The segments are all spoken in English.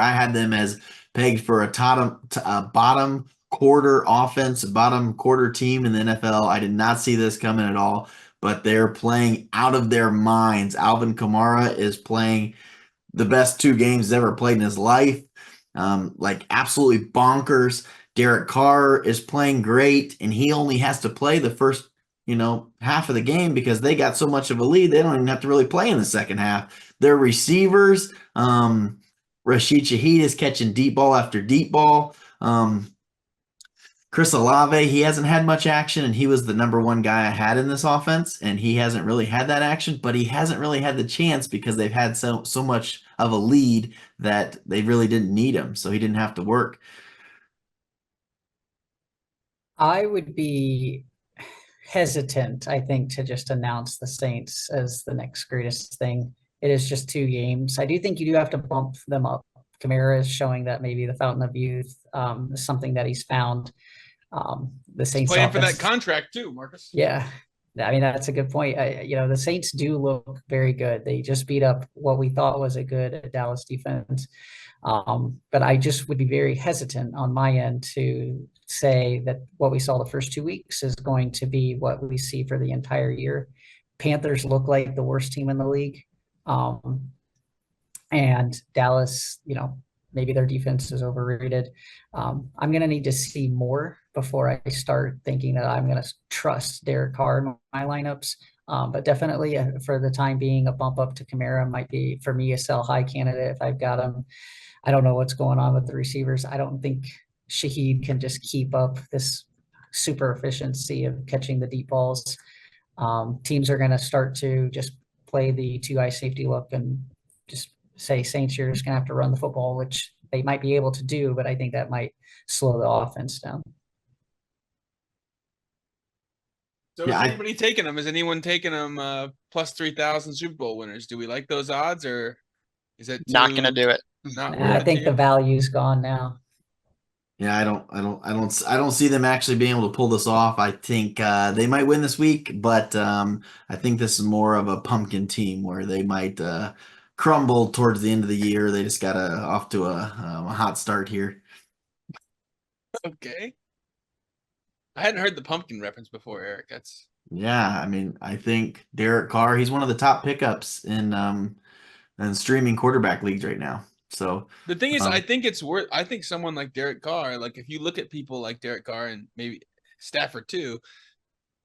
I had them as pegged for a bottom quarter offense, bottom quarter team in the NFL. I did not see this coming at all, but they're playing out of their minds. Alvin Kamara is playing the best 2 games he's ever played in his life. Like absolutely bonkers. Derek Carr is playing great, and he only has to play the first, half of the game because they got so much of a lead. They don't even have to really play in the second half. Their receivers, Rashid Shaheed is catching deep ball after deep ball. Chris Olave, he hasn't had much action, and he was the number one guy I had in this offense, and he hasn't really had that action, but he hasn't really had the chance because they've had so much of a lead that they really didn't need him, so he didn't have to work. I would be hesitant, I think, to just announce the Saints as the next greatest thing. It is just 2 games. I do think you do have to bump them up. Kamara is showing that maybe the fountain of youth is something that he's found. The Saints playing offense, for that contract too, Marcus. Yeah, I mean, that's a good point. The Saints do look very good. They just beat up what we thought was a good Dallas defense. But I just would be very hesitant on my end to say that what we saw the first 2 weeks is going to be what we see for the entire year. Panthers look like the worst team in the league. And Dallas, maybe their defense is overrated. I'm going to need to see more before I start thinking that I'm going to trust Derek Carr in my lineups. But definitely for the time being, a bump up to Kamara might be, for me, a sell high candidate if I've got him. I don't know what's going on with the receivers. I don't think Shaheed can just keep up this super efficiency of catching the deep balls. Teams are going to start to just play the 2 eye safety look and just say, Saints, you're just going to have to run the football, which they might be able to do, but I think that might slow the offense down. So is anybody taking them? Is anyone taking them plus 3,000 Super Bowl winners? Do we like those odds, or is it not going to do it? I think the value's gone now. Yeah, I don't see them actually being able to pull this off. I think they might win this week, but I think this is more of a pumpkin team where they might crumble towards the end of the year. They just got off to a hot start here. Okay. I hadn't heard the pumpkin reference before, Eric. Yeah, I mean, I think Derek Carr, he's one of the top pickups in streaming quarterback leagues right now. So the thing is, I think someone like Derek Carr, like if you look at people like Derek Carr and maybe Stafford too,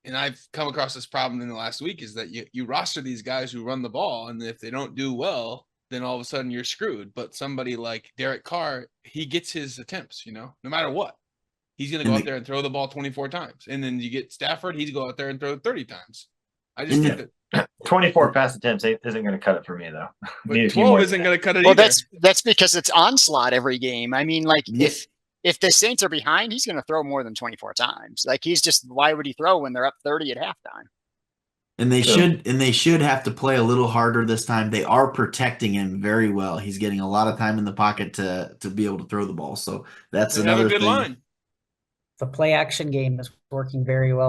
and I've come across this problem in the last week, is that you roster these guys who run the ball, and if they don't do well, then all of a sudden you're screwed. But somebody like Derek Carr, he gets his attempts, no matter what. He's going to go out there and throw the ball 24 times. And then you get Stafford, he's go out there and throw 30 times. I just think that 24 pass attempts isn't going to cut it for me, though. But 12 isn't going to cut it either. Well, that's because it's onslaught every game. I mean, like, if the Saints are behind, he's going to throw more than 24 times. Like, why would he throw when they're up 30 at halftime? And they should have to play a little harder this time. They are protecting him very well. He's getting a lot of time in the pocket to be able to throw the ball. So that's another good thing. Line. The play action game is working very well